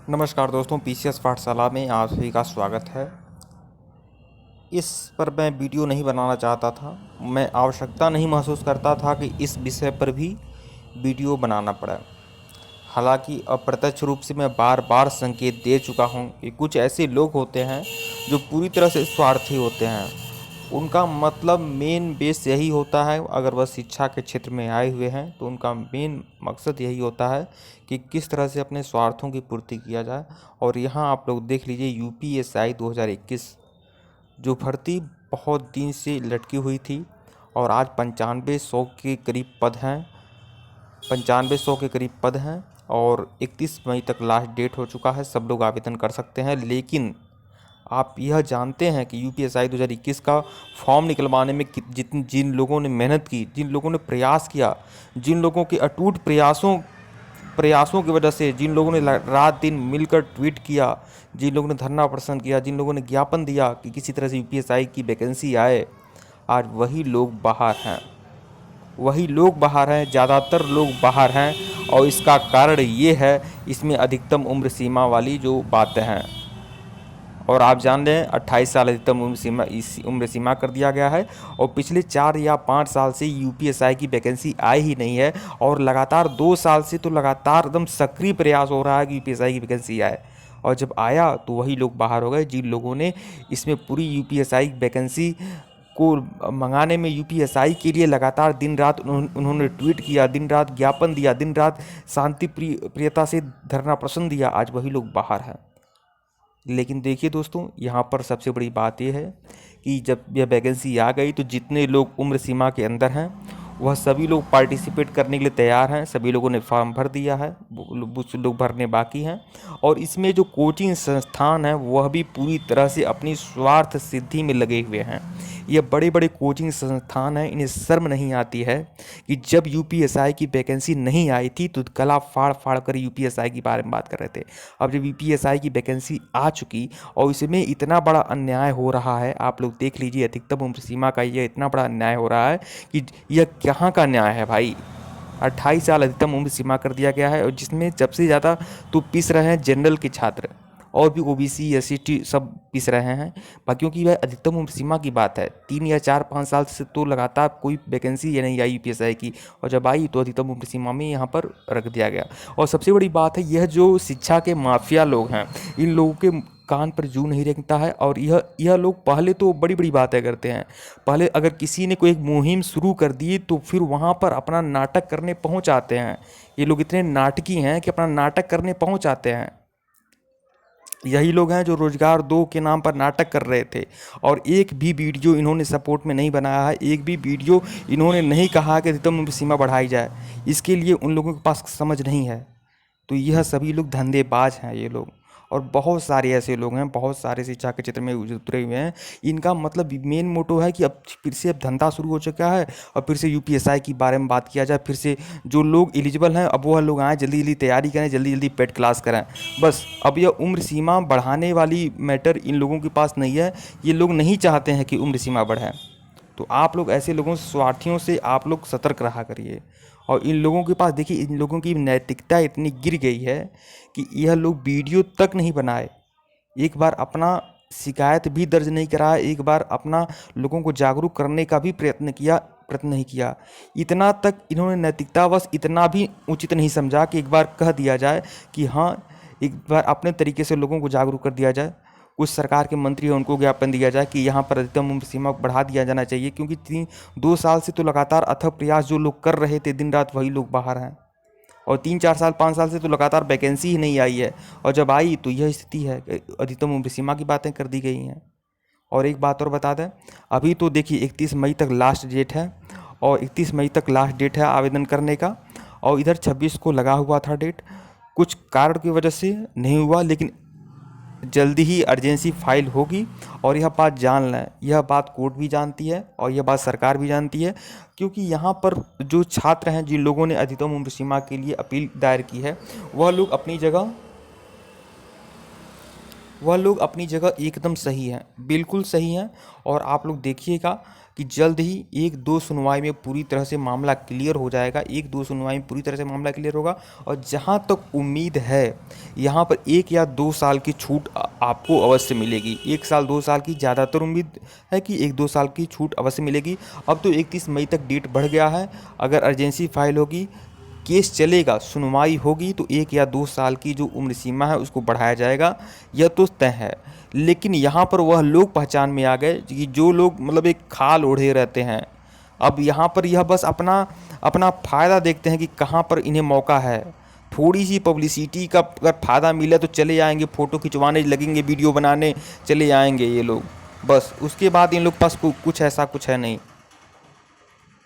नमस्कार दोस्तों, पीसीएस पाठशाला में आप सभी का स्वागत है। इस पर मैं वीडियो नहीं बनाना चाहता था। मैं आवश्यकता नहीं महसूस करता था कि इस विषय पर भी वीडियो बनाना पड़ा। हालांकि अप्रत्यक्ष रूप से मैं बार बार संकेत दे चुका हूं कि कुछ ऐसे लोग होते हैं जो पूरी तरह से स्वार्थी होते हैं। उनका मतलब मेन बेस यही होता है, अगर वह शिक्षा के क्षेत्र में आए हुए हैं तो उनका मेन मकसद यही होता है कि किस तरह से अपने स्वार्थों की पूर्ति किया जाए। और यहाँ आप लोग देख लीजिए, यूपीएससी 2021 जो भर्ती बहुत दिन से लटकी हुई थी और आज 9500 के करीब पद हैं। 9500 के करीब पद हैं और 31 मई तक लास्ट डेट हो चुका है। सब लोग आवेदन कर सकते हैं। लेकिन आप यह जानते हैं कि यूपीएससी 2021 का फॉर्म निकलवाने में जिन लोगों ने मेहनत की, जिन लोगों ने प्रयास किया, जिन लोगों के अटूट प्रयासों की वजह से, जिन लोगों ने रात दिन मिलकर ट्वीट किया, जिन लोगों ने धरना प्रदर्शन किया, जिन लोगों ने ज्ञापन दिया कि किसी तरह से यूपीएससी की वैकेंसी आए, आज वही लोग बाहर हैं। ज़्यादातर लोग बाहर हैं। और इसका कारण ये है, इसमें अधिकतम उम्र सीमा वाली जो बातें हैं। और आप जान रहे हैं 28 साल अधिकतम उम्र सीमा कर दिया गया है। और पिछले 4 या 5 साल से यूपीएससी की वैकेंसी आई ही नहीं है। और लगातार 2 साल से तो लगातार एकदम सक्रिय प्रयास हो रहा है कि यूपीएससी की वैकेंसी आए। और जब आया तो वही लोग बाहर हो गए जिन लोगों ने इसमें पूरी यूपीएससी वैकेंसी को मंगाने में, यूपीएससी के लिए लगातार दिन रात उन्होंने ट्वीट किया, दिन रात ज्ञापन दिया, दिन रात शांति प्रियता से धरना प्रदर्शन दिया। आज वही लोग बाहर हैं। लेकिन देखिए दोस्तों, यहाँ पर सबसे बड़ी बात यह है कि जब यह वैकेंसी आ गई तो जितने लोग उम्र सीमा के अंदर हैं वह सभी लोग पार्टिसिपेट करने के लिए तैयार हैं। सभी लोगों ने फॉर्म भर दिया है, कुछ लोग भरने बाकी हैं। और इसमें जो कोचिंग संस्थान है वह भी पूरी तरह से अपनी स्वार्थ सिद्धि में लगे हुए हैं। ये बड़े बड़े कोचिंग संस्थान हैं, इन्हें शर्म नहीं आती है कि जब यूपीएससी की वैकेंसी नहीं आई थी तो गला फाड़ फाड़ कर यूपीएससी के बारे में बात कर रहे थे। अब जब यूपीएससी की वैकेंसी आ चुकी और इसमें इतना बड़ा अन्याय हो रहा है, आप लोग देख लीजिए, अधिकतम उम्र सीमा का ये इतना बड़ा अन्याय हो रहा है कि यह कहाँ का न्याय है भाई। 28 साल अधिकतम उम्र सीमा कर दिया गया है और जिसमें सबसे ज़्यादा तो पिस रहे हैं जनरल के छात्र, और भी ओबीसी एससी सब पिस रहे हैं। क्योंकि वह अधिकतम उम्र सीमा की बात है। 3 या 4-5 साल से तो लगातार कोई वैकेंसी ये नहीं आई यूपीएससी की, और जब आई तो अधिकतम उम्र सीमा में यहाँ पर रख दिया गया। और सबसे बड़ी बात है, यह जो शिक्षा के माफिया लोग हैं, इन लोगों के कान पर जू नहीं रेंगता है। और यह लोग पहले तो बड़ी बड़ी बातें करते हैं। पहले अगर किसी ने कोई एक मुहिम शुरू कर दी तो फिर वहाँ पर अपना नाटक करने पहुँच आते हैं। ये लोग इतने नाटकी हैं कि अपना नाटक करने पहुँच आते हैं। यही लोग हैं जो रोजगार दो के नाम पर नाटक कर रहे थे, और एक भी वीडियो इन्होंने सपोर्ट में नहीं बनाया है। एक भी वीडियो इन्होंने नहीं कहा कि अधिकतम उम्र सीमा बढ़ाई जाए। इसके लिए उन लोगों के पास समझ नहीं है। तो यह सभी लोग धंधेबाज हैं ये लोग। और बहुत सारे ऐसे लोग हैं, बहुत सारे शिक्षा के क्षेत्र में उतरे हुए हैं। इनका मतलब मेन मोटो है कि अब फिर से अब धंधा शुरू हो चुका है और फिर से यूपीएससी के बारे में बात किया जाए। फिर से जो लोग एलिजिबल हैं अब वह लोग आएँ, जल्दी जल्दी तैयारी करें, जल्दी जल्दी पेड क्लास करें। बस अब यह उम्र सीमा बढ़ाने वाली मैटर इन लोगों के पास नहीं है। ये लोग नहीं चाहते हैं कि उम्र सीमा बढ़े। तो आप लोग ऐसे लोगों स्वार्थियों से आप लोग सतर्क रहा करिए। और इन लोगों के पास देखिए, इन लोगों की नैतिकता इतनी गिर गई है कि यह लोग वीडियो तक नहीं बनाए, एक बार अपना शिकायत भी दर्ज नहीं कराया, एक बार अपना लोगों को जागरूक करने का भी प्रयत्न नहीं किया। इतना तक इन्होंने नैतिकतावश इतना भी उचित नहीं समझा कि एक बार कह दिया जाए कि हाँ, एक बार अपने तरीके से लोगों को जागरूक कर दिया जाए। कुछ सरकार के मंत्री हैं, उनको ज्ञापन दिया जाए कि यहाँ पर अधिकतम उम्र सीमा बढ़ा दिया जाना चाहिए। क्योंकि 2 साल से तो लगातार अथक प्रयास जो लोग कर रहे थे दिन रात, वही लोग बाहर हैं। और 3-4 साल 5 साल से तो लगातार वैकेंसी ही नहीं आई है। और जब आई तो यह स्थिति है, अधिकतम उम्र सीमा की बातें कर दी गई हैं। और एक बात और बता दें, अभी तो देखिए 31 मई तक लास्ट डेट है, और 31 मई तक लास्ट डेट है आवेदन करने का। और इधर 26 को लगा हुआ था डेट, कुछ कारण की वजह से नहीं हुआ, लेकिन जल्दी ही अर्जेंसी फाइल होगी। और यह बात जान लें, यह बात कोर्ट भी जानती है और यह बात सरकार भी जानती है। क्योंकि यहाँ पर जो छात्र हैं, जिन लोगों ने अधिकतम उम्र सीमा के लिए अपील दायर की है, वह लोग अपनी जगह एकदम सही हैं, बिल्कुल सही हैं। और आप लोग देखिएगा कि जल्द ही 1-2 सुनवाई में पूरी तरह से मामला क्लियर हो जाएगा, 1-2 सुनवाई में पूरी तरह से मामला क्लियर होगा। और जहाँ तक उम्मीद है, यहाँ पर 1 या 2 साल की छूट आपको अवश्य मिलेगी। 1 साल 2 साल की ज़्यादातर उम्मीद है कि 1-2 साल की छूट अवश्य मिलेगी। अब तो 31 मई तक डेट बढ़ गया है। अगर अर्जेंसी फाइल होगी, केस चलेगा, सुनवाई होगी, तो 1 या 2 साल की जो उम्र सीमा है उसको बढ़ाया जाएगा, यह तो तय है। लेकिन यहाँ पर वह लोग पहचान में आ गए कि जो लोग मतलब एक खाल ओढ़े रहते हैं, अब यहाँ पर यह बस अपना अपना फ़ायदा देखते हैं कि कहाँ पर इन्हें मौका है। थोड़ी सी पब्लिसिटी का अगर फ़ायदा मिले तो चले आएंगे, फ़ोटो खिंचवाने लगेंगे, वीडियो बनाने चले आएंगे ये लोग, बस। उसके बाद इन लोग पास कुछ ऐसा कुछ है नहीं।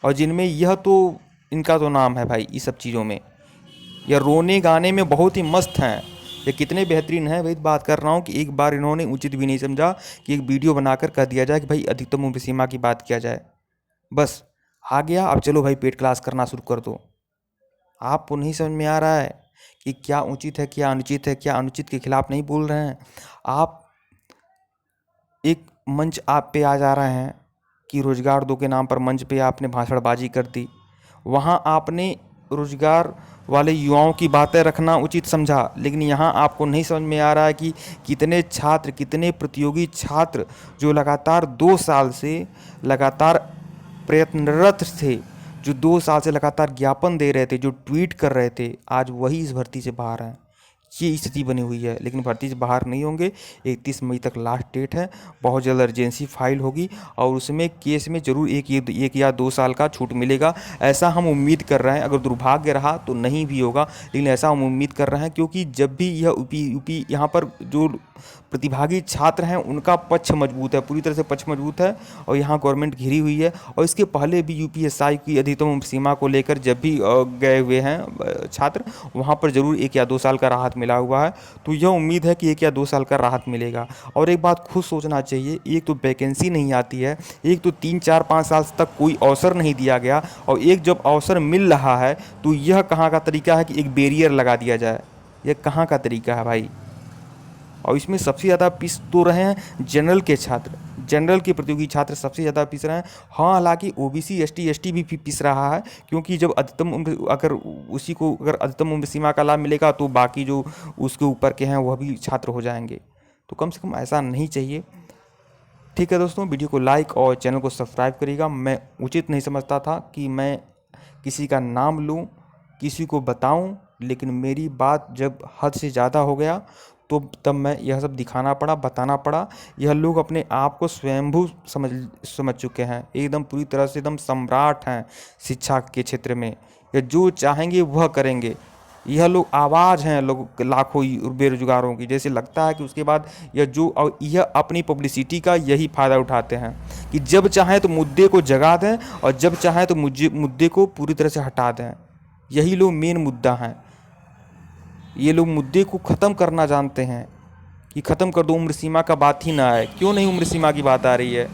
और जिनमें यह तो इनका तो नाम है भाई, इस सब चीज़ों में यह रोने गाने में बहुत ही मस्त हैं। ये कितने बेहतरीन हैं, वही बात कर रहा हूँ कि एक बार इन्होंने उचित भी नहीं समझा कि एक वीडियो बनाकर कह दिया जाए कि भाई अधिकतम उम्र सीमा की बात किया जाए। बस आ गया, अब चलो भाई पेड क्लास करना शुरू कर दो। आपको नहीं समझ में आ रहा है कि क्या उचित है, क्या अनुचित है, क्या अनुचित के खिलाफ नहीं बोल रहे हैं आप। एक मंच आप पे आ जा रहे हैं कि रोजगार दो के नाम पर मंच पे आपने भाषणबाजी कर दी, वहाँ आपने रोजगार वाले युवाओं की बातें रखना उचित समझा, लेकिन यहाँ आपको नहीं समझ में आ रहा है कि कितने छात्र, कितने प्रतियोगी छात्र जो लगातार 2 साल से लगातार प्रयत्नरत थे, जो 2 साल से लगातार ज्ञापन दे रहे थे, जो ट्वीट कर रहे थे, आज वही इस भर्ती से बाहर हैं। ये स्थिति बनी हुई है। लेकिन भर्ती से बाहर नहीं होंगे। 31 मई तक लास्ट डेट है। बहुत जल्द अर्जेंसी फाइल होगी और उसमें केस में ज़रूर एक या 2 साल का छूट मिलेगा, ऐसा हम उम्मीद कर रहे हैं। अगर दुर्भाग्य रहा तो नहीं भी होगा, लेकिन ऐसा हम उम्मीद कर रहे हैं, क्योंकि जब भी यह यूपी यहाँ पर जो प्रतिभागी छात्र हैं उनका पक्ष मजबूत है, पूरी तरह से पक्ष मजबूत है और यहाँ गवर्नमेंट घिरी हुई है। और इसके पहले भी यूपीएससी की अधिकतम उम्र सीमा को लेकर जब भी गए हुए हैं छात्र, वहाँ पर ज़रूर 1 या 2 साल का राहत मिला हुआ है। तो यह उम्मीद है कि 1 या 2 साल का राहत मिलेगा। और एक बात खुद सोचना चाहिए, एक तो वैकेंसी नहीं आती है, एक तो 3, 4, 5 साल तक कोई अवसर नहीं दिया गया, और एक जब अवसर मिल रहा है तो यह कहाँ का तरीका है कि एक बैरियर लगा दिया जाए। यह कहाँ का तरीका है भाई। और इसमें सबसे ज़्यादा पिस तो रहे हैं जनरल के छात्र, जनरल के प्रतियोगी छात्र सबसे ज़्यादा पिस रहे हैं। हाँ, हालांकि ओबीसी एसटी भी पिस रहा है, क्योंकि जब अधिकतम उम्र अगर उसी को अगर अधिकतम उम्र सीमा का लाभ मिलेगा तो बाकी जो उसके ऊपर के हैं वह भी छात्र हो जाएंगे। तो कम से कम ऐसा नहीं चाहिए। ठीक है दोस्तों, वीडियो को लाइक और चैनल को सब्सक्राइब करिएगा। मैं उचित नहीं समझता था कि मैं किसी का नाम लूँ, किसी को बताऊँ, लेकिन मेरी बात जब हद से ज़्यादा हो गया तो तब मैं यह सब दिखाना पड़ा, बताना पड़ा। यह लोग अपने आप को स्वयंभू समझ चुके हैं, एकदम पूरी तरह से एकदम सम्राट हैं शिक्षा के क्षेत्र में। यह जो चाहेंगे वह करेंगे। यह लोग आवाज़ हैं लोग लाखों बेरोजगारों की। जैसे लगता है कि उसके बाद यह अपनी पब्लिसिटी का यही फ़ायदा उठाते हैं कि जब चाहें तो मुद्दे को जगा दें और जब चाहें तो मुद्दे को पूरी तरह से हटा दें। यही लोग मेन मुद्दा हैं। ये लोग मुद्दे को ख़त्म करना जानते हैं कि ख़त्म कर दो, उम्र सीमा का बात ही ना आए। क्यों नहीं उम्र सीमा की बात आ रही है?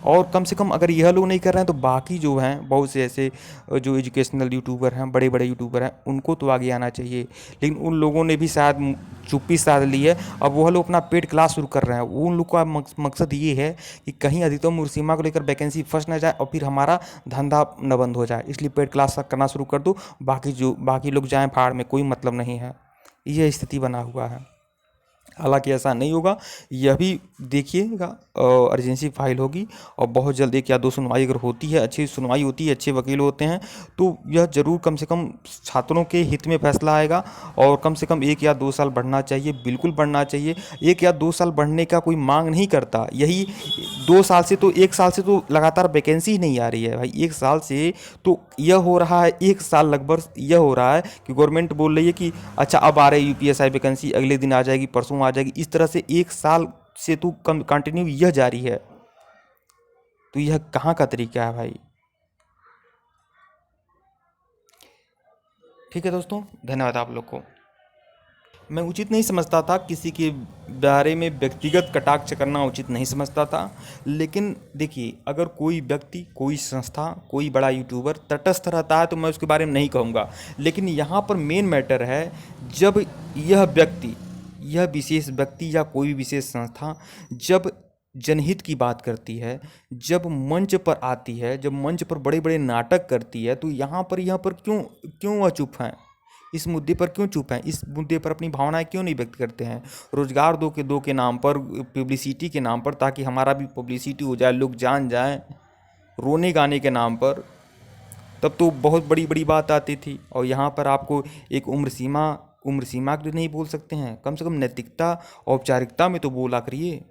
और कम से कम अगर यह लोग नहीं कर रहे हैं तो बाकी जो हैं बहुत से ऐसे जो एजुकेशनल यूट्यूबर हैं, बड़े बड़े यूट्यूबर हैं, उनको तो आगे आना चाहिए। लेकिन उन लोगों ने भी शायद चुप्पी साध ली है। अब वह लोग अपना पेड क्लास शुरू कर रहे हैं। उन लोग का मकसद ये है कि कहीं अधिकतम उम्र सीमा को लेकर वैकेंसी फंस ना जाए और फिर हमारा धंधा न बंद हो जाए, इसलिए पेड क्लास करना शुरू कर दो। बाकी लोग जाएँ फाड़ में, कोई मतलब नहीं है। यह स्थिति बना हुआ है। हालांकि ऐसा नहीं होगा, यह भी देखिएगा। अर्जेंसी फाइल होगी और बहुत जल्द 1 या 2 सुनवाई अगर होती है, अच्छी सुनवाई होती है, अच्छे वकील होते हैं, तो यह ज़रूर कम से कम छात्रों के हित में फैसला आएगा। और कम से कम 1 या 2 साल बढ़ना चाहिए, बिल्कुल बढ़ना चाहिए। 1 या 2 साल बढ़ने का कोई मांग नहीं करता। यही 2 साल से तो 1 साल से तो लगातार वैकेंसी ही नहीं आ रही है भाई। 1 साल से तो यह हो रहा है, 1 साल लगभग यह हो रहा है कि गवर्नमेंट बोल रही है कि अच्छा अब आ रही है यूपीएससी वैकेंसी, अगले दिन आ जाएगी, परसों आ जाएगी। इस तरह से 1 साल से तो कंटिन्यू यह जारी है। तो यह कहाँ का तरीका है भाई? ठीक है दोस्तों, धन्यवाद आप लोग को। मैं उचित नहीं समझता था, किसी के बारे में व्यक्तिगत कटाक्ष करना उचित नहीं समझता था। लेकिन देखिए, अगर कोई व्यक्ति, कोई संस्था, कोई बड़ा यूट्यूबर तटस्थ रहता है तो मैं उसके बारे में नहीं कहूँगा। लेकिन यहाँ पर मेन मैटर है, जब यह व्यक्ति, यह विशेष व्यक्ति या कोई विशेष संस्था जब जनहित की बात करती है, जब मंच पर आती है, जब मंच पर बड़े बड़े नाटक करती है, तो यहाँ पर क्यों क्यों वह चुप हैं? इस मुद्दे पर क्यों चुप हैं? इस मुद्दे पर अपनी भावनाएं क्यों नहीं व्यक्त करते हैं? रोजगार दो के नाम पर, पब्लिसिटी के नाम पर, ताकि हमारा भी पब्लिसिटी हो जाए, लोग जान जाएं, रोने गाने के नाम पर, तब तो बहुत बड़ी बड़ी बात आती थी। और यहाँ पर आपको एक उम्र सीमा के लिए नहीं बोल सकते हैं? कम से कम नैतिकता, औपचारिकता में तो बोला करिए।